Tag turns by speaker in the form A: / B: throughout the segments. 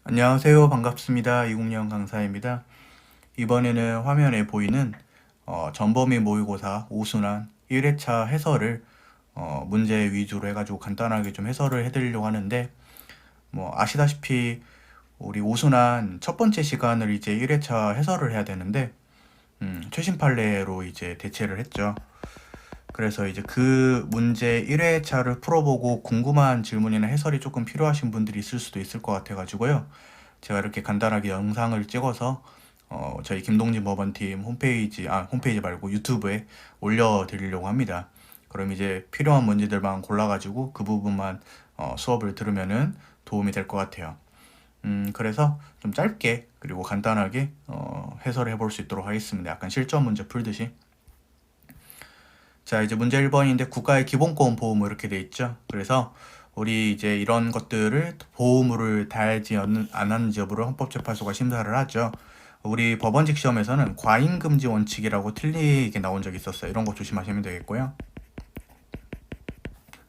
A: 안녕하세요. 반갑습니다. 이국영 강사입니다. 이번에는 화면에 보이는 전범위 모의고사 오순환 1회차 해설을 문제 위주로 해가지고 간단하게 좀 해설을 해드리려고 하는데, 뭐 아시다시피 우리 오순환 첫 번째 시간을 이제 1회차 해설을 해야 되는데, 최신 판례로 이제 대체를 했죠. 그래서 이제 그 문제 1회차를 풀어보고 궁금한 질문이나 해설이 조금 필요하신 분들이 있을 수도 있을 것 같아가지고요. 제가 이렇게 간단하게 영상을 찍어서 저희 김동진 법원팀 홈페이지 말고 유튜브에 올려드리려고 합니다. 그럼 이제 필요한 문제들만 골라가지고 그 부분만 수업을 들으면은 도움이 될 것 같아요. 그래서 좀 짧게 그리고 간단하게 해설을 해볼 수 있도록 하겠습니다. 약간 실전 문제 풀듯이. 자, 이제 문제 1번인데 국가의 기본권 보험 이렇게 돼 있죠. 그래서 우리 이제 이런 것들을 보호무를 달지 않았는지 여부를 헌법재판소가 심사를 하죠. 우리 법원직 시험에서는 과잉금지 원칙이라고 틀리게 나온 적이 있었어요. 이런 거 조심하시면 되겠고요.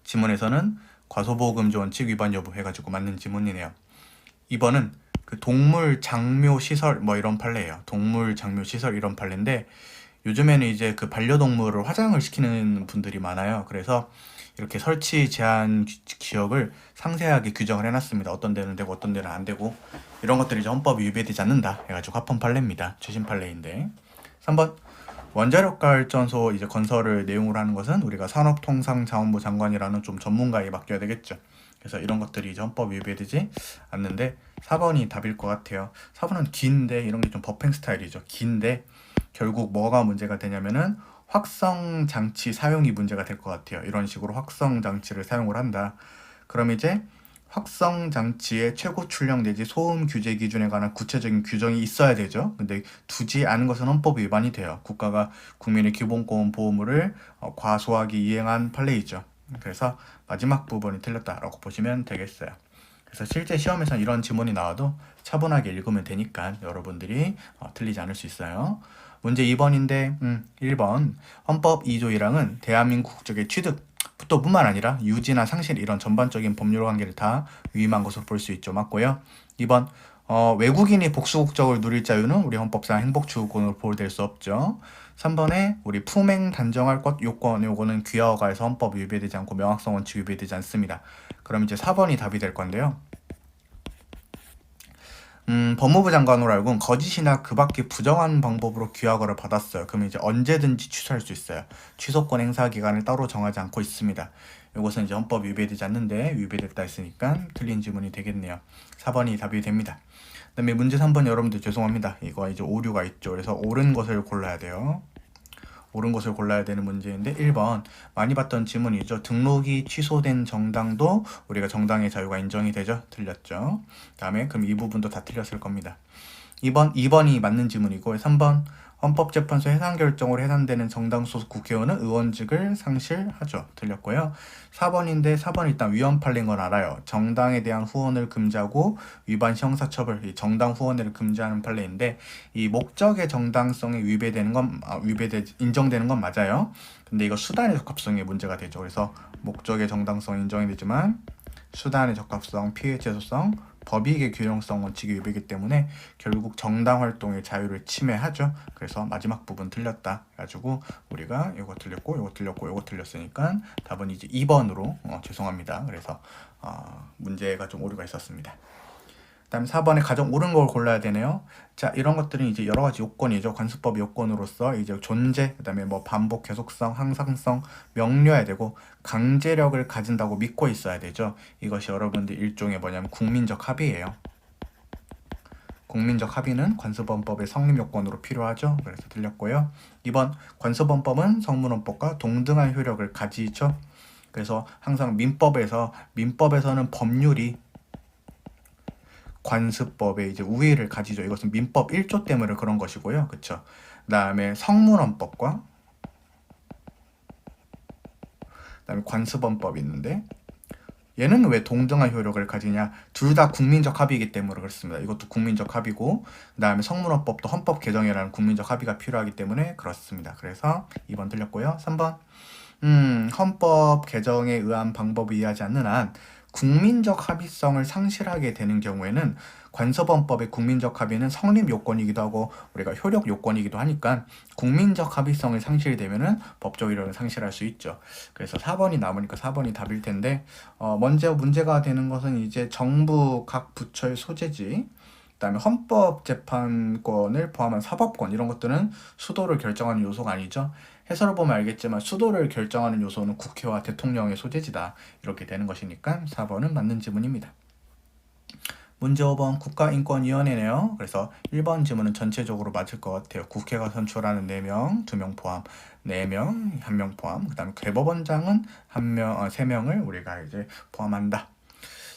A: 지문에서는 과소보호금지 원칙 위반 여부 해가지고 맞는 지문이네요. 2번은 그 동물 장묘 시설 뭐 이런 판례예요. 동물 장묘 시설 이런 판례인데, 요즘에는 이제 그 반려동물을 화장을 시키는 분들이 많아요. 그래서 이렇게 설치 제한 지역을 상세하게 규정을 해놨습니다. 어떤 데는 되고 어떤 데는 안 되고, 이런 것들이 이제 헌법이 위배되지 않는다 해가지고 합헌 판례입니다. 최신 판례인데. 3번 원자력 발전소 이제 건설을 내용으로 하는 것은 우리가 산업통상자원부 장관이라는 좀 전문가에 맡겨야 되겠죠. 그래서 이런 것들이 이제 헌법 위배되지 않는데 4번이 답일 것 같아요. 4번은 긴데, 이런 게 좀 법행 스타일이죠. 긴데 결국 뭐가 문제가 되냐면은 확성 장치 사용이 문제가 될 것 같아요. 이런 식으로 확성 장치를 사용을 한다. 그럼 이제 확성 장치의 최고 출력 내지 소음 규제 기준에 관한 구체적인 규정이 있어야 되죠. 근데 두지 않은 것은 헌법 위반이 돼요. 국가가 국민의 기본권 보호무를 과소하게 이행한 판례이죠. 그래서 마지막 부분이 틀렸다라고 보시면 되겠어요. 그래서 실제 시험에서 이런 지문이 나와도 차분하게 읽으면 되니까 여러분들이 틀리지 않을 수 있어요. 문제 2번인데 1번 헌법 2조 1항은 대한민국 국적의 취득부터뿐만 아니라 유지나 상실 이런 전반적인 법률 관계를 다 위임한 것으로 볼 수 있죠. 맞고요. 2번 외국인이 복수국적을 누릴 자유는 우리 헌법상 행복추구권으로 보호될 수 없죠. 3번에 우리 품행 단정할 것 요건, 요거는 귀화가에서 헌법 위배되지 않고 명확성 원칙 위배되지 않습니다. 그럼 이제 4번이 답이 될 건데요. 법무부 장관으로 알고 거짓이나 그 밖에 부정한 방법으로 귀화거를 받았어요. 그러면 이제 언제든지 취소할 수 있어요. 취소권 행사 기간을 따로 정하지 않고 있습니다. 이것은 이제 헌법 위배되지 않는데 위배됐다 했으니까 틀린 지문이 되겠네요. 4번이 답이 됩니다. 그 다음에 문제 3번 여러분들 죄송합니다. 이거 이제 오류가 있죠. 그래서 옳은 것을 골라야 돼요. 옳은 것을 골라야 되는 문제인데 1번 많이 봤던 지문이죠. 등록이 취소된 정당도 우리가 정당의 자유가 인정이 되죠. 틀렸죠. 다음에 그럼 이 부분도 다 틀렸을 겁니다. 2번이 맞는 지문이고 3번 헌법재판소 해산 결정으로 해산되는 정당 소속 국회의원은 의원직을 상실하죠. 틀렸고요. 4번인데 4번 일단 위헌 판례인 건 알아요. 정당에 대한 후원을 금지하고 위반 시 형사처벌, 이 정당 후원을 금지하는 판례인데 이 목적의 정당성에 인정되는 건 맞아요. 근데 이거 수단의 적합성에 문제가 되죠. 그래서 목적의 정당성 인정이 되지만 수단의 적합성, 피해 제소성, 법익의 균형성 원칙이 위배이기 때문에 결국 정당 활동의 자유를 침해하죠. 그래서 마지막 부분 틀렸다 해가지고 우리가 이거 틀렸고 이거 틀렸고 이거 틀렸으니까 답은 이제 2번으로 죄송합니다. 그래서 문제가 좀 오류가 있었습니다. 다음 4번에 가장 옳은 걸 골라야 되네요. 자, 이런 것들은 이제 여러 가지 요건이죠. 관습법 요건으로서 이제 존재, 그다음에 뭐 반복, 계속성, 항상성, 명료해야 되고 강제력을 가진다고 믿고 있어야 되죠. 이것이 여러분들 일종의 뭐냐면 국민적 합의예요. 국민적 합의는 관습헌법의 성립 요건으로 필요하죠. 그래서 틀렸고요. 2번 관습헌법은 성문헌법과 동등한 효력을 가지죠. 그래서 항상 민법에서는 법률이 관습법에 이제 우위를 가지죠. 이것은 민법 1조 때문에 그런 것이고요. 그쵸? 그다음에 성문헌법과 그다음에 관습헌법이 있는데 얘는 왜 동등한 효력을 가지냐? 둘 다 국민적 합의이기 때문에 그렇습니다. 이것도 국민적 합의고 그다음에 성문헌법도 헌법 개정이라는 국민적 합의가 필요하기 때문에 그렇습니다. 그래서 2번 틀렸고요. 3번 헌법 개정에 의한 방법을 이해하지 않는 한 국민적 합의성을 상실하게 되는 경우에는 관서범법의 국민적 합의는 성립 요건이기도 하고 우리가 효력 요건이기도 하니까 국민적 합의성이 상실되면은 법적 이력을 상실할 수 있죠. 그래서 4번이 남으니까 4번이 답일 텐데 먼저 문제가 되는 것은 이제 정부 각 부처의 소재지, 그다음에 헌법재판권을 포함한 사법권 이런 것들은 수도를 결정하는 요소가 아니죠. 해설을 보면 알겠지만 수도를 결정하는 요소는 국회와 대통령의 소재지다. 이렇게 되는 것이니까 4번은 맞는 지문입니다. 문제 5번 국가인권위원회네요. 그래서 1번 지문은 전체적으로 맞을 것 같아요. 국회가 선출하는 4명, 2명 포함, 4명, 1명 포함. 그 다음에 대법원장은 3명을 우리가 이제 포함한다.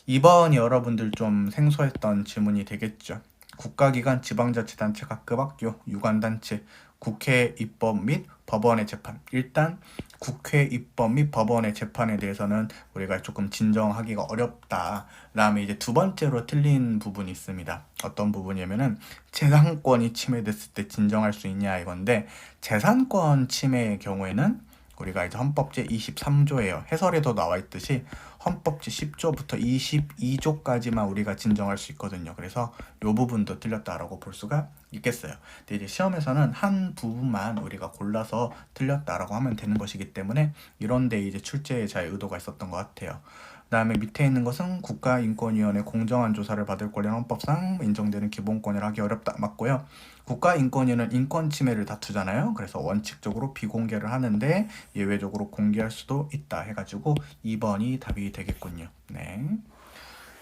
A: 2번이 여러분들 좀 생소했던 지문이 되겠죠. 국가기관, 지방자치단체, 각급 학교, 유관단체, 국회 입법 및 법원의 재판. 일단 국회 입법 및 법원의 재판에 대해서는 우리가 조금 진정하기가 어렵다. 그다음에 이제 두 번째로 틀린 부분이 있습니다. 어떤 부분이냐면은 재산권이 침해됐을 때 진정할 수 있냐 이건데, 재산권 침해의 경우에는 우리가 이제 헌법 제23조예요. 해설에도 나와 있듯이 헌법 제10조부터 22조까지만 우리가 진정할 수 있거든요. 그래서 이 부분도 틀렸다라고 볼 수가 있겠어요. 근데 이제 시험에서는 한 부분만 우리가 골라서 틀렸다라고 하면 되는 것이기 때문에 이런데 이제 출제자의 의도가 있었던 것 같아요. 그 다음에 밑에 있는 것은 국가인권위원회 공정한 조사를 받을 권리는 헌법상 인정되는 기본권이라 하기 어렵다. 맞고요. 국가인권위는 인권 침해를 다투잖아요. 그래서 원칙적으로 비공개를 하는데 예외적으로 공개할 수도 있다 해가지고 2번이 답이 되겠군요. 네.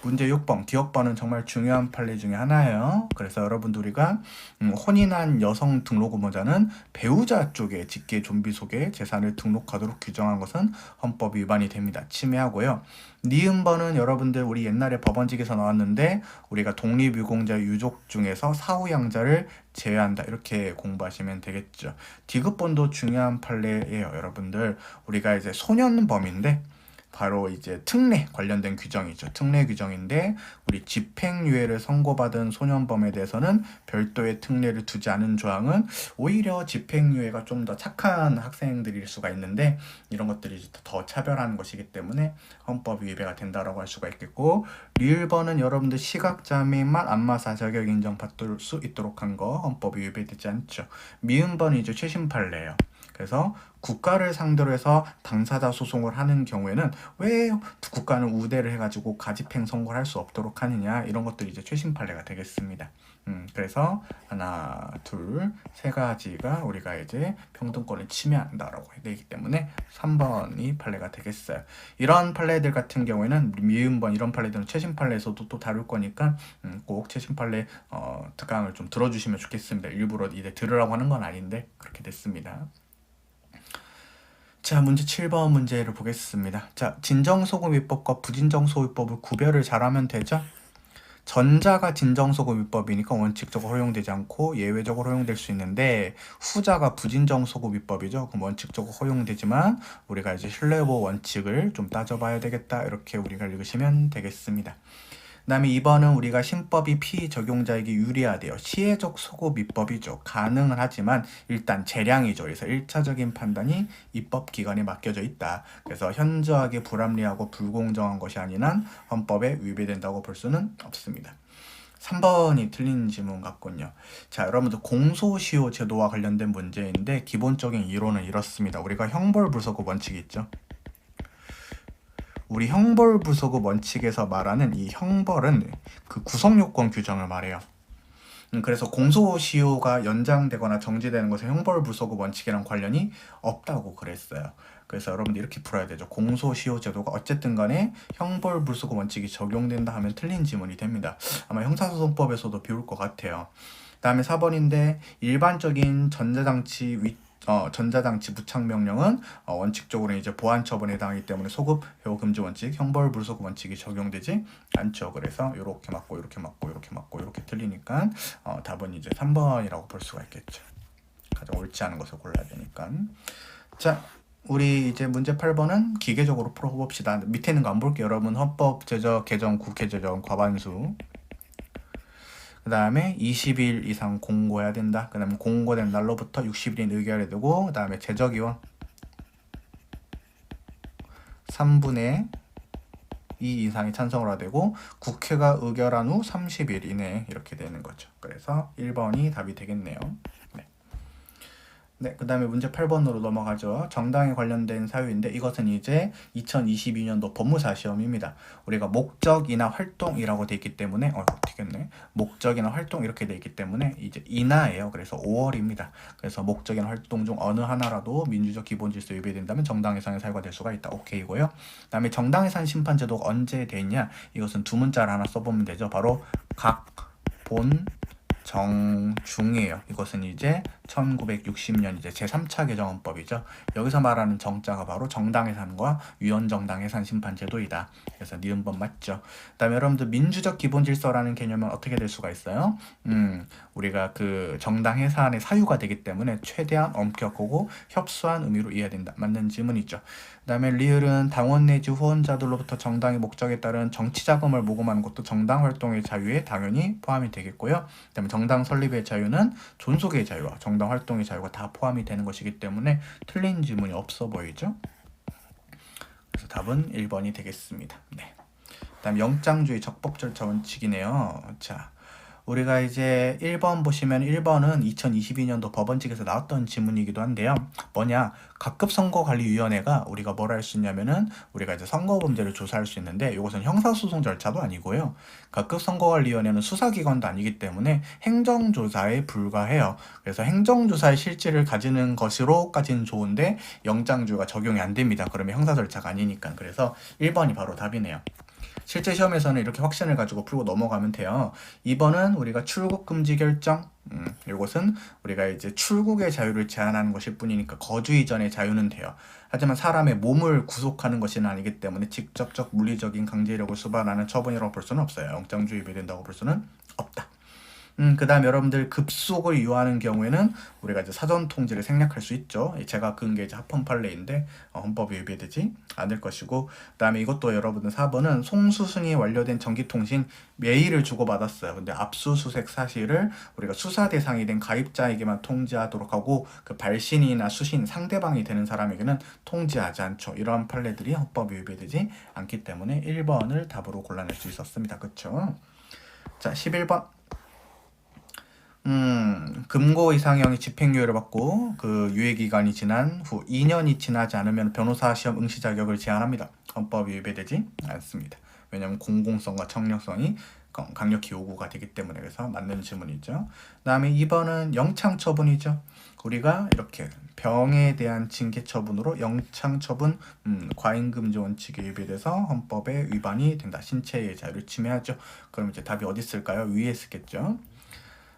A: 문제 6번, 기억번은 정말 중요한 판례 중에 하나예요. 그래서 여러분들 우리가 혼인한 여성 등록 의무자는 배우자 쪽에 직계 좀비 속에 재산을 등록하도록 규정한 것은 헌법 위반이 됩니다. 침해하고요. 니은번은 여러분들 우리 옛날에 법원직에서 나왔는데 우리가 독립유공자 유족 중에서 사후양자를 제외한다 이렇게 공부하시면 되겠죠. 디귿번도 중요한 판례예요. 여러분들 우리가 이제 소년범인데 바로 이제 특례 관련된 규정이죠. 특례 규정인데 우리 집행유예를 선고받은 소년범에 대해서는 별도의 특례를 두지 않은 조항은 오히려 집행유예가 좀 더 착한 학생들일 수가 있는데 이런 것들이 더 차별하는 것이기 때문에 헌법 위배가 된다라고 할 수가 있겠고, 리을번은 여러분들 시각장애인만 안마사 자격 인정받을 수 있도록 한 거 헌법이 위배되지 않죠. 미음번은 이제 최신 판례예요. 그래서 국가를 상대로 해서 당사자 소송을 하는 경우에는 왜 국가는 우대를 해가지고 가집행 선고를 할 수 없도록 하느냐 이런 것들이 이제 최신 판례가 되겠습니다. 그래서 하나, 둘, 세 가지가 우리가 이제 평등권을 침해한다라고 되기 때문에 3번이 판례가 되겠어요. 이런 판례들 같은 경우에는 미음번 이런 판례들은 최신 판례에서도 또 다룰 거니까 꼭 최신 판례 특강을 좀 들어주시면 좋겠습니다. 일부러 이제 들으라고 하는 건 아닌데 그렇게 됐습니다. 자, 문제 7번 문제를 보겠습니다. 자, 진정소금위법과 부진정소금위법을 구별을 잘하면 되죠? 전자가 진정소금위법이니까 원칙적으로 허용되지 않고 예외적으로 허용될 수 있는데, 후자가 부진정소금위법이죠. 그럼 원칙적으로 허용되지만 우리가 이제 신뢰보호 원칙을 좀 따져봐야 되겠다. 이렇게 우리가 읽으시면 되겠습니다. 그 다음에 2번은 우리가 신법이 피적용자에게 유리하대요. 시혜적 소급 입법이죠. 가능은 하지만 일단 재량이죠. 그래서 1차적인 판단이 입법기관에 맡겨져 있다. 그래서 현저하게 불합리하고 불공정한 것이 아닌 한 헌법에 위배된다고 볼 수는 없습니다. 3번이 틀린 지문 같군요. 자, 여러분들 공소시효 제도와 관련된 문제인데 기본적인 이론은 이렇습니다. 우리가 형벌불소급 원칙이 있죠. 우리 형벌불소급 원칙에서 말하는 이 형벌은 그 구성요건 규정을 말해요. 그래서 공소시효가 연장되거나 정지되는 것은 형벌불소급 원칙이랑 관련이 없다고 그랬어요. 그래서 여러분들 이렇게 풀어야 되죠. 공소시효 제도가 어쨌든 간에 형벌불소급 원칙이 적용된다 하면 틀린 지문이 됩니다. 아마 형사소송법에서도 배울 것 같아요. 다음에 4번인데 일반적인 전자장치 부착 명령은 원칙적으로 이제 보안 처분에 해당하기 때문에 소급 회호 금지 원칙, 형벌 불소급 원칙이 적용되지 않죠. 그래서 이렇게 맞고 이렇게 맞고 이렇게 맞고 이렇게 틀리니까 답은 이제 3번이라고 볼 수가 있겠죠. 가장 옳지 않은 것을 골라야 되니까. 자, 우리 이제 문제 8번은 기계적으로 풀어봅시다. 밑에 있는 거 안 볼게요. 여러분 헌법 제정, 개정, 국회 제정, 과반수. 그 다음에 20일 이상 공고해야 된다. 그 다음에 공고된 날로부터 60일인 의결해야 되고, 그 다음에 제적위원 3분의 2 이상이 찬성을 되고 국회가 의결한 후 30일 이내에 이렇게 되는 거죠. 그래서 1번이 답이 되겠네요. 네. 네, 그 다음에 문제 8번으로 넘어가죠. 정당에 관련된 사유인데 이것은 이제 2022년도 법무사 시험입니다. 우리가 목적이나 활동이라고 돼 있기 때문에 튀겼네. 목적이나 활동 이렇게 돼 있기 때문에 이제 인하예요. 그래서 5월입니다. 그래서 목적이나 활동 중 어느 하나라도 민주적 기본 질서 위배된다면 정당 해산의 사유가 될 수가 있다. 오케이고요. 그 다음에 정당 해산 심판 제도가 언제 돼 있냐? 이것은 두 문자를 하나 써보면 되죠. 바로 각, 본, 정중이에요. 이것은 이제 1960년 이제 제3차 개정헌법이죠. 여기서 말하는 정자가 바로 정당 해산과 위헌정당 해산 심판 제도이다. 그래서 니은번 맞죠. 그다음에 여러분들 민주적 기본 질서라는 개념은 어떻게 될 수가 있어요? 우리가 그 정당 해산의 사유가 되기 때문에 최대한 엄격하고 협소한 의미로 이해된다. 맞는 질문이죠. 그다음에 리을은 당원 내지 후원자들로부터 정당의 목적에 따른 정치 자금을 모금하는 것도 정당 활동의 자유에 당연히 포함이 되겠고요. 그다음에 정당 설립의 자유는 존속의 자유와 정당 활동의 자유가 다 포함이 되는 것이기 때문에 틀린 질문이 없어 보이죠. 그래서 답은 1번이 되겠습니다. 네. 그다음 영장주의 적법 절차 원칙이네요. 자, 우리가 이제 1번 보시면 1번은 2022년도 법원직에서 나왔던 지문이기도 한데요. 뭐냐? 각급선거관리위원회가 우리가 뭘 할 수 있냐면은 우리가 이제 선거범죄를 조사할 수 있는데 이것은 형사소송 절차도 아니고요. 각급선거관리위원회는 수사기관도 아니기 때문에 행정조사에 불과해요. 그래서 행정조사의 실질을 가지는 것으로까지는 좋은데 영장주의가 적용이 안 됩니다. 그러면 형사 절차가 아니니까. 그래서 1번이 바로 답이네요. 실제 시험에서는 이렇게 확신을 가지고 풀고 넘어가면 돼요. 2번은 우리가 출국 금지 결정. 이것은 우리가 이제 출국의 자유를 제한하는 것일 뿐이니까 거주 이전의 자유는 돼요. 하지만 사람의 몸을 구속하는 것은 아니기 때문에 직접적 물리적인 강제력을 수반하는 처분이라고 볼 수는 없어요. 영장주의 위배된다고 볼 수는 없다. 그 다음 여러분들 급속을 유효하는 경우에는 우리가 이제 사전 통지를 생략할 수 있죠. 제가 그은 게 이제 합헌 판례인데 헌법이 위배되지 않을 것이고, 그 다음에 이것도 여러분들 4번은 송수승이 완료된 전기통신 메일을 주고받았어요. 근데 압수수색 사실을 우리가 수사 대상이 된 가입자에게만 통지하도록 하고 그 발신이나 수신 상대방이 되는 사람에게는 통지하지 않죠. 이러한 판례들이 헌법이 위배되지 않기 때문에 1번을 답으로 골라낼 수 있었습니다. 그쵸? 자, 11번. 금고 이상형이 집행유예를 받고 그 유예기간이 지난 후 2년이 지나지 않으면 변호사 시험 응시 자격을 제한합니다. 헌법이 위배되지 않습니다. 왜냐하면 공공성과 청력성이 강력히 요구가 되기 때문에. 그래서 맞는 질문이죠. 그 다음에 2번은 영창처분이죠. 우리가 이렇게 병에 대한 징계처분으로 영창처분, 과잉금지 원칙에 위배돼서 헌법에 위반이 된다. 신체의 자유를 침해하죠. 그럼 이제 답이 어디 있을까요? 위에 있겠죠.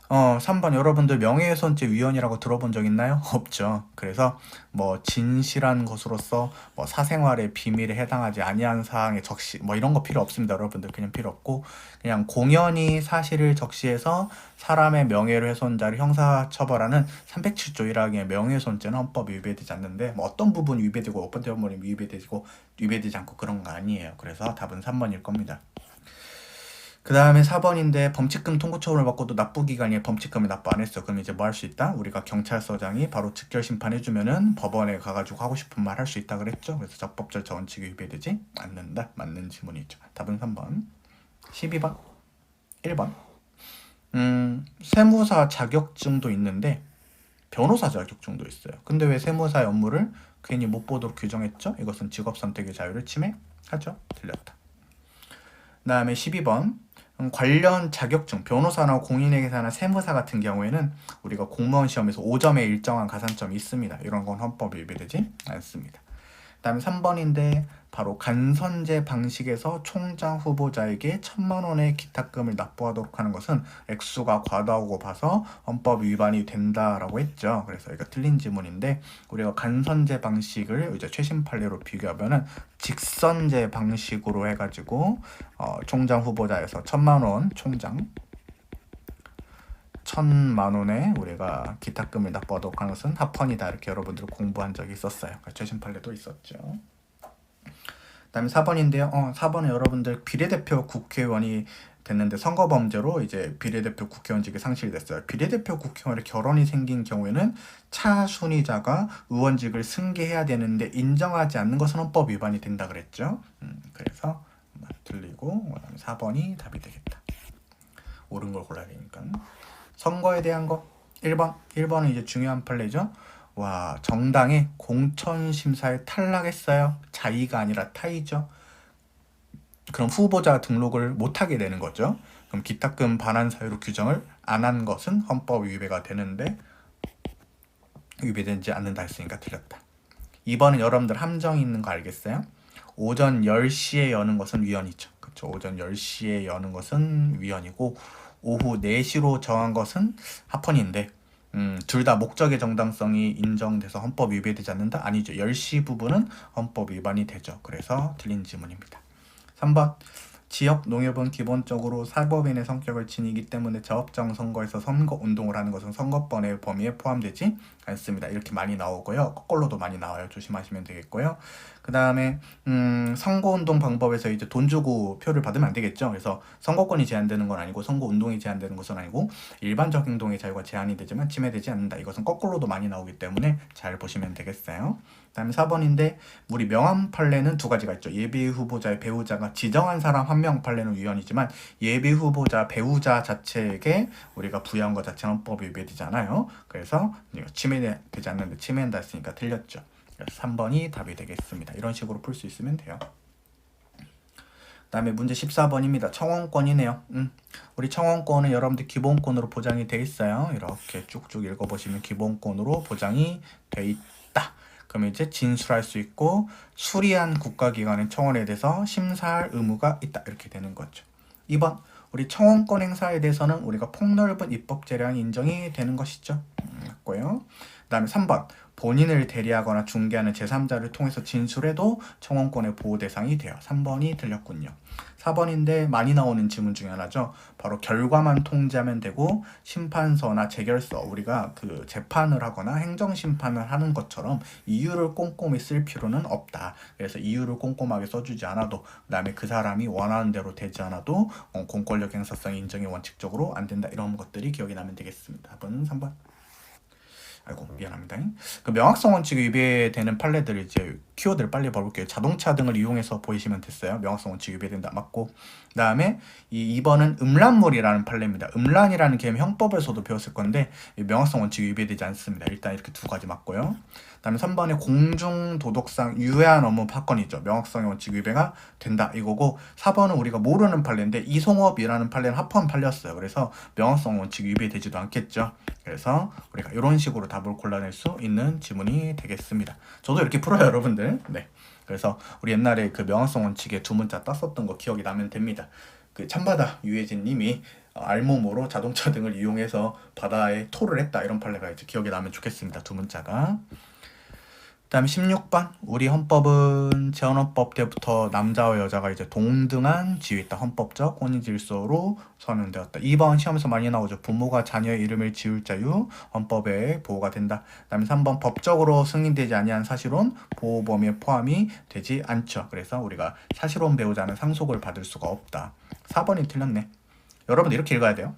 A: 3번 여러분들 명예훼손죄 위헌이라고 들어본 적 있나요? 없죠. 그래서 뭐 진실한 것으로서 뭐 사생활의 비밀에 해당하지 아니한 사항의 적시 뭐 이런 거 필요 없습니다. 여러분들 그냥 필요 없고 그냥 공연히 사실을 적시해서 사람의 명예를 훼손자를 형사처벌하는 307조 1항의 명예훼손죄는 헌법이 위배되지 않는데 뭐 어떤 부분이 위배되고 어떤 부분이 위배되지 않고 그런 거 아니에요. 그래서 답은 3번일 겁니다. 그 다음에 4번인데 범칙금 통고 처분을 받고도 납부기간에 범칙금을 납부 안 했어. 그럼 이제 뭐 할 수 있다? 우리가 경찰서장이 바로 즉결 심판해주면은 법원에 가가지고 하고 싶은 말 할 수 있다 그랬죠. 그래서 적법 절차 원칙이 위배되지 않는다. 맞는 지문이죠. 답은 3번. 12번. 1번. 세무사 자격증도 있는데 변호사 자격증도 있어요. 근데 왜 세무사의 업무를 괜히 못 보도록 규정했죠? 이것은 직업 선택의 자유를 침해하죠. 틀렸다. 그 다음에 12번. 관련 자격증, 변호사나 공인회계사나 세무사 같은 경우에는 우리가 공무원 시험에서 5점의 일정한 가산점이 있습니다. 이런 건 헌법에 위배되지 않습니다. 그 다음에 3번인데 바로 간선제 방식에서 총장 후보자에게 1,000만 원의 기탁금을 납부하도록 하는 것은 액수가 과다하고 봐서 헌법 위반이 된다라고 했죠. 그래서 이거 틀린 지문인데 우리가 간선제 방식을 이제 최신 판례로 비교하면은 직선제 방식으로 해가지고 총장 후보자에서 1,000만 원 총장 1,000만 원에 우리가 기탁금을 납부하도록 하는 것은 합헌이다. 이렇게 여러분들 공부한 적이 있었어요. 최신 판례도 있었죠. 그 다음에 4번인데요. 4번은 여러분들 비례대표 국회의원이 됐는데 선거범죄로 이제 비례대표 국회의원직이 상실됐어요. 비례대표 국회의원의 결혼이 생긴 경우에는 차순위자가 의원직을 승계해야 되는데 인정하지 않는 것은 헌법 위반이 된다 그랬죠. 그래서 되고 그다음에 4번이 답이 되겠다. 옳은 걸 골라야 되니까. 선거에 대한 거 1번은 이제 중요한 판례죠. 와, 정당의 공천심사에 탈락했어요. 자의가 아니라 타의죠. 그럼 후보자 등록을 못하게 되는 거죠. 그럼 기탁금 반환 사유로 규정을 안 한 것은 헌법 위배가 되는데 위배되지 않는다 했으니까 틀렸다. 2번은 여러분들 함정이 있는 거 알겠어요? 오전 10시에 여는 것은 위헌이죠. 그렇죠. 오전 10시에 여는 것은 위헌이고 오후 4시로 정한 것은 합헌인데 둘 다 목적의 정당성이 인정돼서 헌법 위배되지 않는다? 아니죠. 10시 부분은 헌법 위반이 되죠. 그래서 틀린 지문입니다. 3번 지역 농협은 기본적으로 사법인의 성격을 지니기 때문에 자업정 선거에서 선거운동을 하는 것은 선거법의 범위에 포함되지 않습니다. 이렇게 많이 나오고요. 거꾸로도 많이 나와요. 조심하시면 되겠고요. 그 다음에 선거운동 방법에서 이제 돈 주고 표를 받으면 안 되겠죠. 그래서 선거권이 제한되는 건 아니고 선거운동이 제한되는 것은 아니고 일반적 행동의 자유가 제한이 되지만 침해되지 않는다. 이것은 거꾸로도 많이 나오기 때문에 잘 보시면 되겠어요. 그 다음에 4번인데 우리 명함 판례는 두 가지가 있죠. 예비 후보자의 배우자가 지정한 사람 한 명 판례는 위헌이지만 예비 후보자 배우자 자체에게 우리가 부여한 것 자체는 헌법 위배되지 않아요. 그래서 침해되지 않는데 침해한다 했으니까 틀렸죠. 그래서 3번이 답이 되겠습니다. 이런 식으로 풀 수 있으면 돼요. 그 다음에 문제 14번입니다. 청원권이네요. 우리 청원권은 여러분들 기본권으로 보장이 돼 있어요. 이렇게 쭉쭉 읽어보시면 기본권으로 보장이 돼 있다. 그러면 이제 진술할 수 있고 수리한 국가기관의 청원에 대해서 심사할 의무가 있다. 이렇게 되는 거죠. 2번 우리 청원권 행사에 대해서는 우리가 폭넓은 입법 재량이 인정이 되는 것이죠. 맞고요. 그 다음에 3번 본인을 대리하거나 중개하는 제3자를 통해서 진술해도 청원권의 보호 대상이 돼요. 3번이 틀렸군요. 4번인데 많이 나오는 지문 중에 하나죠. 바로 결과만 통지하면 되고 심판서나 재결서 우리가 그 재판을 하거나 행정심판을 하는 것처럼 이유를 꼼꼼히 쓸 필요는 없다. 그래서 이유를 꼼꼼하게 써주지 않아도 그 다음에 그 사람이 원하는 대로 되지 않아도 공권력 행사성 인정이 원칙적으로 안 된다. 이런 것들이 기억이 나면 되겠습니다. 답은 3번. 아이고 미안합니다. 그 명확성 원칙 위배되는 판례들 이제 키워드를 빨리 볼게요. 자동차 등을 이용해서 보이시면 됐어요. 명확성 원칙 위배된다 맞고 그 다음에 이 2번은 음란물이라는 판례입니다. 음란이라는 개념 형법에서도 배웠을 건데 명확성 원칙 위배되지 않습니다. 일단 이렇게 두 가지 맞고요. 그 다음에 3번에 공중도덕상 유해한 업무 파건이죠. 명확성의 원칙 위배가 된다 이거고 4번은 우리가 모르는 판례인데 이송업이라는 판례는 합헌 판례였어요. 그래서 명확성 원칙 위배되지도 않겠죠. 그래서 우리가 이런 식으로 답을 골라낼 수 있는 지문이 되겠습니다. 저도 이렇게 풀어요 여러분들. 네. 그래서 우리 옛날에 그 명확성 원칙에 두 문자 땄었던 거 기억이 나면 됩니다. 그 참바다 유해진 님이 알몸으로 자동차 등을 이용해서 바다에 토를 했다 이런 판례가 이제 기억이 나면 좋겠습니다. 두 문자가. 그 다음에 16번 우리 헌법은 제헌헌법 때부터 남자와 여자가 이제 동등한 지위에 있다. 헌법적 혼인질서로 선언되었다. 2번 시험에서 많이 나오죠. 부모가 자녀의 이름을 지을 자유 헌법에 보호가 된다. 그 다음에 3번 법적으로 승인되지 아니한 사실혼 보호 범위에 포함이 되지 않죠. 그래서 우리가 사실혼 배우자는 상속을 받을 수가 없다. 4번이 틀렸네. 여러분 이렇게 읽어야 돼요.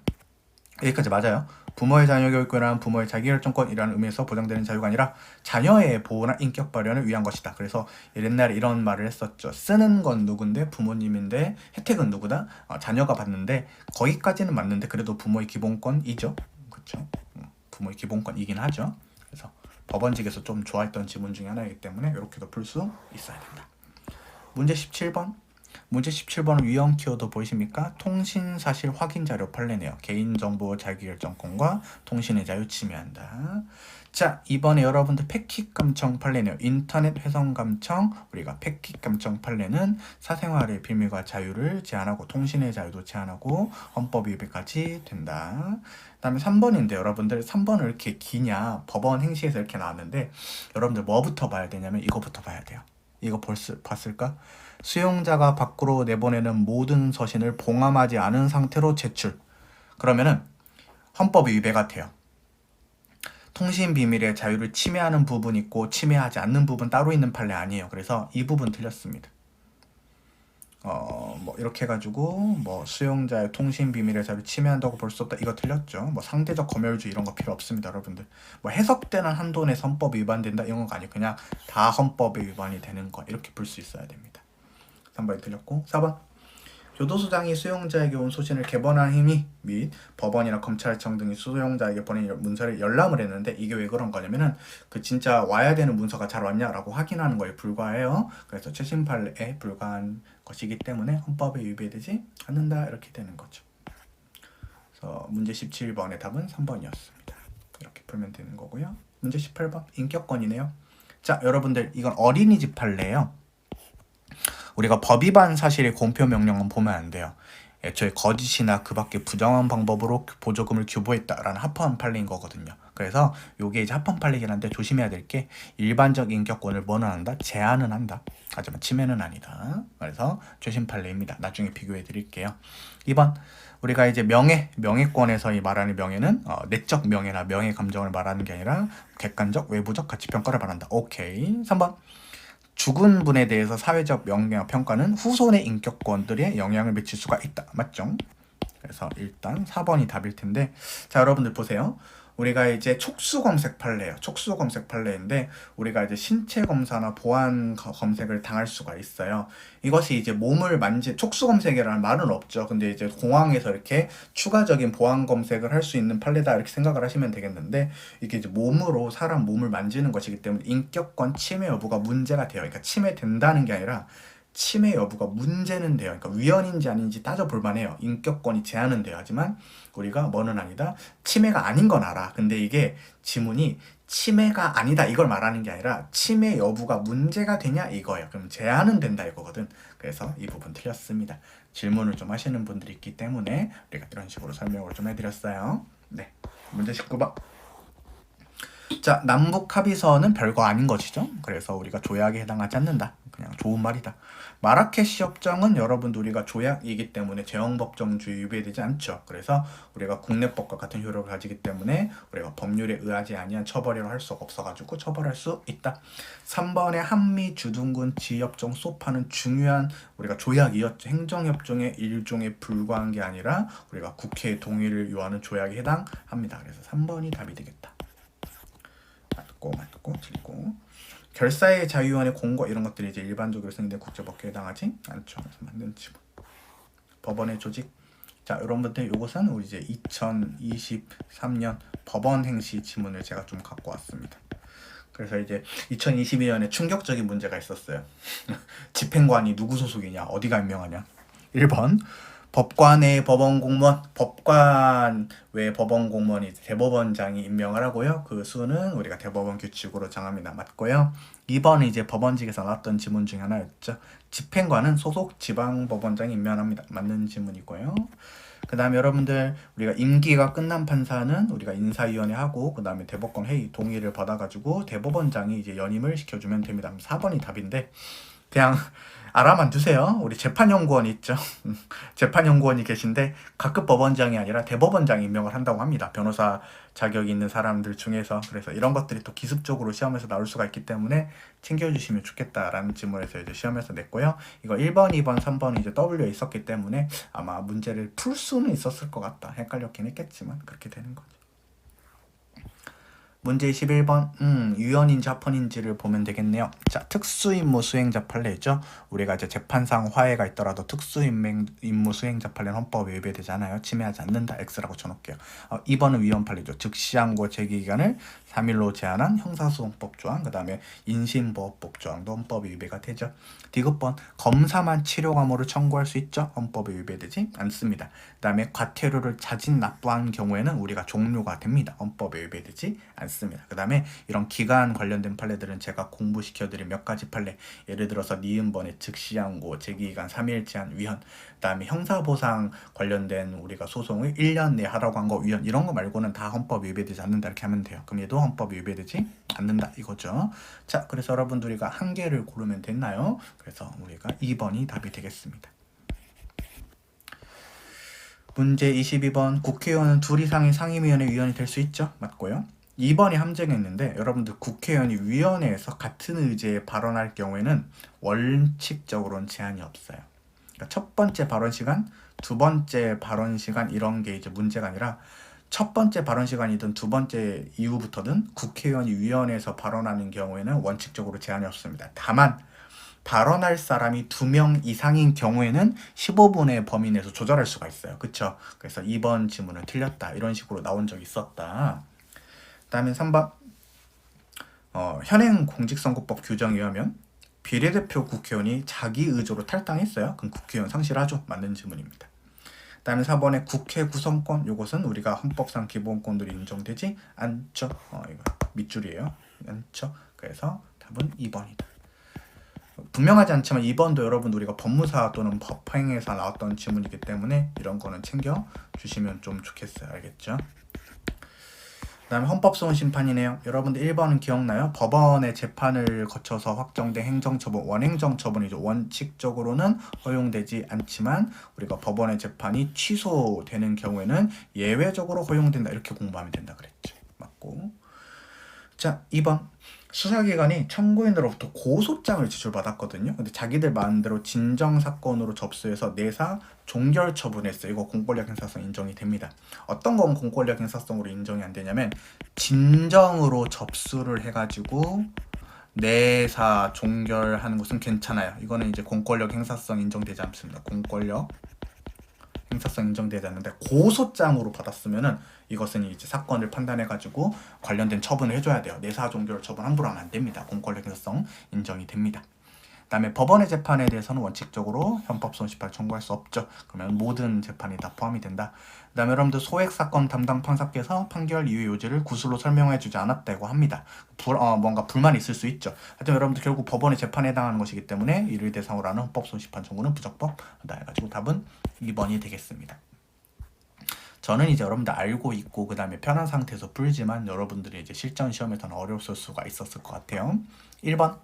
A: 여기까지 맞아요. 부모의 자녀 교육권이란 부모의 자기결정권이라는 의미에서 보장되는 자유가 아니라 자녀의 보호나 인격 발현을 위한 것이다. 그래서 옛날에 이런 말을 했었죠. 쓰는 건 누군데 부모님인데 혜택은 누구다? 자녀가 받는데 거기까지는 맞는데 그래도 부모의 기본권이죠. 그렇죠? 부모의 기본권이긴 하죠. 그래서 법원직에서 좀 좋아했던 지문 중에 하나이기 때문에 이렇게도 풀 수 있어야 된다. 문제 17번. 문제 17번은 유형 키워드 보이십니까? 통신사실 확인자료 판례네요. 개인정보 자기결정권과 통신의 자유 침해한다. 자, 이번에 여러분들 패킷 감청 판례네요. 인터넷 회선 감청, 우리가 패킷 감청 판례는 사생활의 비밀과 자유를 제한하고 통신의 자유도 제한하고 헌법 위배까지 된다. 그 다음에 3번인데 여러분들 3번은 이렇게 기냐? 법원 행시에서 이렇게 나왔는데 여러분들 뭐부터 봐야 되냐면 이거부터 봐야 돼요. 이거 봤을까? 수용자가 밖으로 내보내는 모든 서신을 봉함하지 않은 상태로 제출. 그러면은 헌법 위배가 돼요. 통신 비밀의 자유를 침해하는 부분이 있고 침해하지 않는 부분 따로 있는 판례 아니에요. 그래서 이 부분 틀렸습니다. 뭐 이렇게 해가지고 뭐 수용자의 통신 비밀의 자유를 침해한다고 볼 수 없다. 이거 틀렸죠. 뭐 상대적 검열주의 이런 거 필요 없습니다, 여러분들. 뭐 해석되는 한도 내 헌법 위반된다 이런 거 아니에요. 그냥 다 헌법에 위반이 되는 거 이렇게 볼 수 있어야 됩니다. 3번이 틀렸고 4번 교도소장이 수용자에게 온 소신을 개본한 행위 및 법원이나 검찰청 등이 수용자에게 보낸 문서를 열람을 했는데 이게 왜 그런 거냐면은 그 진짜 와야 되는 문서가 잘 왔냐라고 확인하는 거에 불과해요. 그래서 최신 판례에 불과한 것이기 때문에 헌법에 위배되지 않는다 이렇게 되는 거죠. 그래서 문제 17번의 답은 3번이었습니다. 이렇게 풀면 되는 거고요. 문제 18번 인격권이네요. 자, 여러분들 이건 어린이집 판례예요. 우리가 법 위반 사실의 공표 명령은 보면 안 돼요. 애초에 거짓이나 그 밖에 부정한 방법으로 보조금을 규부했다라는 합헌 판례인 거거든요. 그래서 요게 이제 합헌 판례긴 한데 조심해야 될 게 일반적 인격권을 뭐는 한다? 제한은 한다. 하지만 침해는 아니다. 그래서 최신 판례입니다. 나중에 비교해 드릴게요. 2번 우리가 이제 명예권에서 이 말하는 명예는 내적 명예나 명예 감정을 말하는 게 아니라 객관적 외부적 가치평가를 말한다. 오케이. 3번 죽은 분에 대해서 사회적 명예와 평가는 후손의 인격권들에 영향을 미칠 수가 있다. 맞죠? 그래서 일단 4번이 답일 텐데 자 여러분들 보세요. 우리가 이제 촉수 검색 판례예요. 촉수 검색 판례인데 우리가 이제 신체 검사나 보안 검색을 당할 수가 있어요. 이것이 이제 몸을 촉수 검색이라는 말은 없죠. 근데 이제 공항에서 이렇게 추가적인 보안 검색을 할 수 있는 판례다 이렇게 생각을 하시면 되겠는데 이게 이제 몸으로 사람 몸을 만지는 것이기 때문에 인격권 침해 여부가 문제가 돼요. 그러니까 침해된다는 게 아니라 침해 여부가 문제는 돼요. 그러니까 위헌인지 아닌지 따져볼 만해요. 인격권이 제한은 돼요. 하지만 우리가 뭐는 아니다. 침해가 아닌 건 알아. 근데 이게 지문이 침해가 아니다 이걸 말하는 게 아니라 침해 여부가 문제가 되냐 이거예요. 그럼 제한은 된다 이거거든. 그래서 이 부분 틀렸습니다. 질문을 좀 하시는 분들이 있기 때문에 우리가 이런 식으로 설명을 좀 해드렸어요. 네, 문제 19번. 자, 남북 합의서는 별거 아닌 것이죠. 그래서 우리가 조약에 해당하지 않는다. 그냥 좋은 말이다. 마라케시 협정은 여러분들 우리가 조약이기 때문에 제형법정주의 위배되지 않죠. 그래서 우리가 국내법과 같은 효력을 가지기 때문에 우리가 법률에 의하지 아니한 처벌이라 할 수가 없어가지고 처벌할 수 있다. 3번의 한미 주둔군 지협정 소파는 중요한 우리가 조약이었죠. 행정협정의 일종에 불과한 게 아니라 우리가 국회의 동의를 요하는 조약에 해당합니다. 그래서 3번이 답이 되겠다. 맞고 틀리고 결사의 자유원의 공고 이런 것들이 이제 일반적으로 승인된 국제법규에 해당하지 않죠. 그래서 만든 지문 법원의 조직. 자 여러분들 이것은 우리 이제 2023년 법원 행시 지문을 제가 좀 갖고 왔습니다. 그래서 이제 2022년에 충격적인 문제가 있었어요. 집행관이 누구 소속이냐 어디가 임명하냐. 1번 법관의 법원 공무원, 법관 외 법원 공무원이 대법원장이 임명을 하고요. 그 수는 우리가 대법원 규칙으로 정합니다. 맞고요. 2번은 이제 법원직에서 나왔던 지문 중에 하나였죠. 집행관은 소속 지방법원장이 임명합니다. 맞는 지문이고요. 그 다음에 여러분들 우리가 임기가 끝난 판사는 우리가 인사위원회 하고 그 다음에 대법관 회의 동의를 받아가지고 대법원장이 이제 연임을 시켜주면 됩니다. 4번이 답인데 그냥 알아만 두세요. 우리 재판연구원 있죠. 재판연구원이 계신데 각급 법원장이 아니라 대법원장 임명을 한다고 합니다. 변호사 자격이 있는 사람들 중에서. 그래서 이런 것들이 또 기습적으로 시험에서 나올 수가 있기 때문에 챙겨주시면 좋겠다라는 질문에서 이제 시험에서 냈고요. 이거 1번, 2번, 3번은 이제 W에 있었기 때문에 아마 문제를 풀 수는 있었을 것 같다. 헷갈렸긴 했겠지만 그렇게 되는 거죠. 문제 21번 유연인지 합헌인지를 보면 되겠네요. 자, 특수임무 수행자 판례죠. 우리가 이제 재판상 화해가 있더라도 특수임무 수행자 판례는 헌법에 위배되잖아요. 침해하지 않는다. X라고 쳐놓을게요. 2번은 위헌 판례죠. 즉시항고 제기기간을 3일로 제한한 형사소송법 조항, 그 다음에 인신보호법 조항도 헌법에 위배가 되죠. 디귿번 검사만 치료 과모를 청구할 수 있죠. 헌법에 위배되지 않습니다. 그 다음에 과태료를 자진 납부한 경우에는 우리가 종료가 됩니다. 헌법에 위배되지 않습니다. 그 다음에 이런 기간 관련된 판례들은 제가 공부시켜드린 몇 가지 판례, 예를 들어서 니은번의 즉시항고 제기기간 3일 제한 위헌, 그 다음에 형사보상 관련된 우리가 소송을 1년 내에 하라고 한 거 위헌, 이런 거 말고는 다 헌법에 위배되지 않는다 이렇게 하면 돼요. 그럼 얘도 헌법에 위배되지 않는다 이거죠. 자, 그래서 여러분들 우리가 한 개를 고르면 됐나요? 그래서 우리가 2번이 답이 되겠습니다. 문제 22번 국회의원은 둘 이상의 상임위원회 위원이 될 수 있죠? 맞고요. 2번이 함정했는데 여러분들 국회의원이 위원회에서 같은 의제에 발언할 경우에는 원칙적으로는 제한이 없어요. 그러니까 첫 번째 발언 시간, 두 번째 발언 시간 이런 게 이제 문제가 아니라 첫 번째 발언 시간이든 두 번째 이후부터든 국회의원이 위원회에서 발언하는 경우에는 원칙적으로 제한이 없습니다. 다만 발언할 사람이 2명 이상인 경우에는 15분의 범위 내에서 조절할 수가 있어요. 그쵸? 그래서 2번 지문은 틀렸다. 이런 식으로 나온 적이 있었다. 다음에 3번. 현행 공직선거법 규정에 의하면 비례대표 국회의원이 자기 의조로 탈당했어요. 그럼 국회의원 상실하죠. 맞는 질문입니다. 다음에 4번에 국회 구성권, 이것은 우리가 헌법상 기본권들이 인정되지 않죠. 이거 밑줄이에요. 않죠. 그래서 답은 2번이다. 분명하지 않지만 2번도 여러분 우리가 법무사 또는 법행에서 나왔던 지문이기 때문에 이런 거는 챙겨 주시면 좀 좋겠어요. 알겠죠? 그 다음에 헌법소원 심판이네요. 여러분들 1번은 기억나요? 법원의 재판을 거쳐서 확정된 행정처분, 원행정처분이죠. 원칙적으로는 허용되지 않지만 우리가 법원의 재판이 취소되는 경우에는 예외적으로 허용된다. 이렇게 공부하면 된다 그랬죠. 맞고. 자, 2번. 수사기관이 청구인으로부터 고소장을 제출받았거든요. 근데 자기들 마음대로 진정사건으로 접수해서 내사 종결 처분했어요. 이거 공권력 행사성 인정이 됩니다. 어떤 건 공권력 행사성으로 인정이 안 되냐면 진정으로 접수를 해가지고 내사 종결하는 것은 괜찮아요. 이거는 이제 공권력 행사성 인정되지 않습니다. 공권력 행사성 인정되지 않는데 고소장으로 받았으면은 이것은 이제 사건을 판단해가지고 관련된 처분을 해줘야 돼요. 내사 종결 처분 함부로 하면 안 됩니다. 공권력 행사성 인정이 됩니다. 그다음에 법원의 재판에 대해서는 원칙적으로 헌법소원 심판 청구할 수 없죠. 그러면 모든 재판이 다 포함이 된다. 그다음에 여러분들 소액사건 담당 판사께서 판결 이유 요지를 구술로 설명해주지 않았다고 합니다. 뭔가 불만이 있을 수 있죠. 하여튼 여러분들 결국 법원의 재판에 해당하는 것이기 때문에 이를 대상으로 하는 헌법소원 심판 청구는 부적법하다 해가지고 답은 2번이 되겠습니다. 저는 이제 여러분들 알고 있고 그 다음에 편한 상태에서 풀지만 여러분들이 이제 실전 시험에서는 어려웠을 수가 있었을 것 같아요. 1번.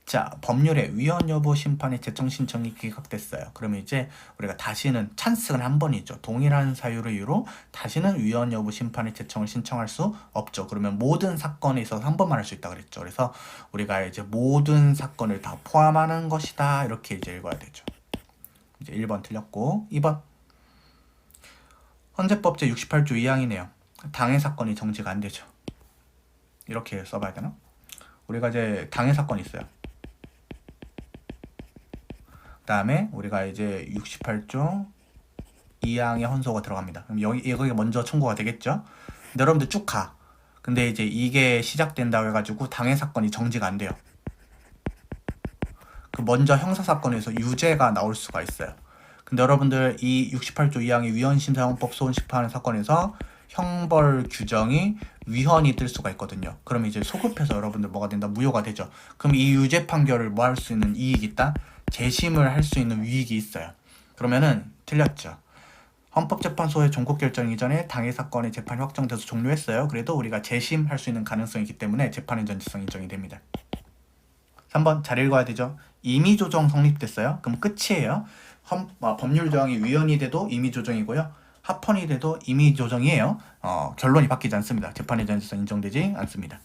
A: 자, 법률의 위헌 여부 심판의 제청 신청이 기각됐어요. 그러면 이제 우리가 다시는 찬스는 한 번이죠. 동일한 사유를 이유로 다시는 위헌 여부 심판의 제청을 신청할 수 없죠. 그러면 모든 사건에 있어서 한 번만 할 수 있다 그랬죠. 그래서 우리가 이제 모든 사건을 다 포함하는 것이다. 이렇게 이제 읽어야 되죠. 이제 1번 틀렸고 2번. 헌재법 제68조 2항이네요. 당해 사건이 정지가 안 되죠. 이렇게 써봐야 되나? 우리가 이제 당해 사건이 있어요. 그 다음에 우리가 이제 68조 2항의 헌소가 들어갑니다. 그럼 여기 먼저 청구가 되겠죠? 근데 여러분들 쭉 가. 근데 이제 이게 시작된다고 해가지고 당해 사건이 정지가 안 돼요. 그 먼저 형사 사건에서 유죄가 나올 수가 있어요. 근데 여러분들 이 68조 2항의 위헌심사헌법 소원 심판하는 사건에서 형벌 규정이 위헌이 뜰 수가 있거든요. 그럼 이제 소급해서 여러분들 뭐가 된다? 무효가 되죠. 그럼 이 유죄 판결을 뭐 할 수 있는 이익이 있다? 재심을 할 수 있는 위익이 있어요. 그러면은 틀렸죠. 헌법재판소의 종국 결정 이전에 당해 사건의 재판이 확정돼서 종료했어요. 그래도 우리가 재심할 수 있는 가능성이 있기 때문에 재판의 전지성 인정이 됩니다. 3번 잘 읽어야 되죠. 임의조정 성립됐어요. 그럼 끝이에요. 법률 조항이 위헌이 돼도 임의조정이고요. 합헌이 돼도 임의조정이에요. 결론이 바뀌지 않습니다. 재판의 전지성 인정되지 않습니다.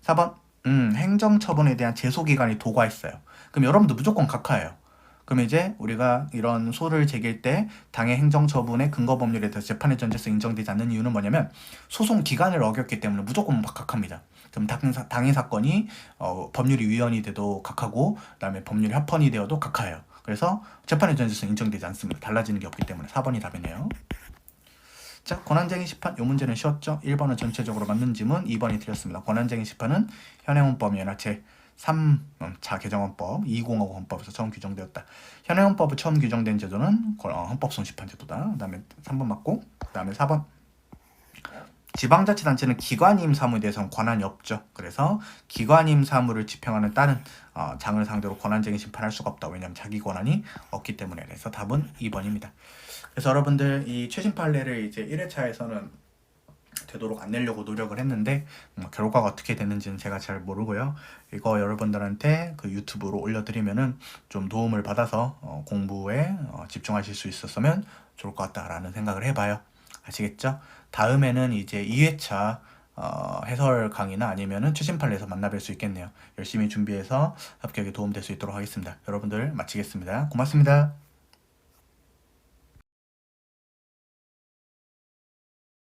A: 4번 행정처분에 대한 제소기간이 도과했어요. 그럼 여러분도 무조건 각하예요. 그럼 이제 우리가 이런 소를 제기할 때 당해 행정처분의 근거법률에 대해서 재판의 전제성 인정되지 않는 이유는 뭐냐면 소송 기간을 어겼기 때문에 무조건 각하입니다. 그럼 당해 사건이 법률이 위헌이 돼도 각하고 그다음에 법률이 합헌이 되어도 각하예요. 그래서 재판의 전제성 인정되지 않습니다. 달라지는 게 없기 때문에 4번이 답이네요. 자, 권한쟁의 심판. 이 문제는 쉬웠죠? 1번은 전체적으로 맞는 지문, 2번이 틀렸습니다. 권한쟁의 심판은 현행헌법이나 제3자 개정헌법 2005 헌법에서 처음 규정되었다. 현행헌법이 처음 규정된 제도는 헌법소원 심판제도다. 그 다음에 3번 맞고 그 다음에 4번. 지방자치단체는 기관임 사무에 대해서는 권한이 없죠. 그래서 기관임 사무를 집행하는 다른 장을 상대로 권한쟁의 심판할 수가 없다. 왜냐하면 자기 권한이 없기 때문에. 그래서 답은 2번입니다. 그래서 여러분들 이 최신 판례를 이제 1회차에서는 되도록 안 내려고 노력을 했는데 결과가 어떻게 됐는지는 제가 잘 모르고요. 이거 여러분들한테 그 유튜브로 올려드리면은 좀 도움을 받아서 공부에 집중하실 수 있었으면 좋을 것 같다라는 생각을 해봐요. 아시겠죠? 다음에는 이제 2회차 해설 강의나 아니면은 최신 판례에서 만나뵐 수 있겠네요. 열심히 준비해서 합격에 도움될 수 있도록 하겠습니다. 여러분들 마치겠습니다. 고맙습니다.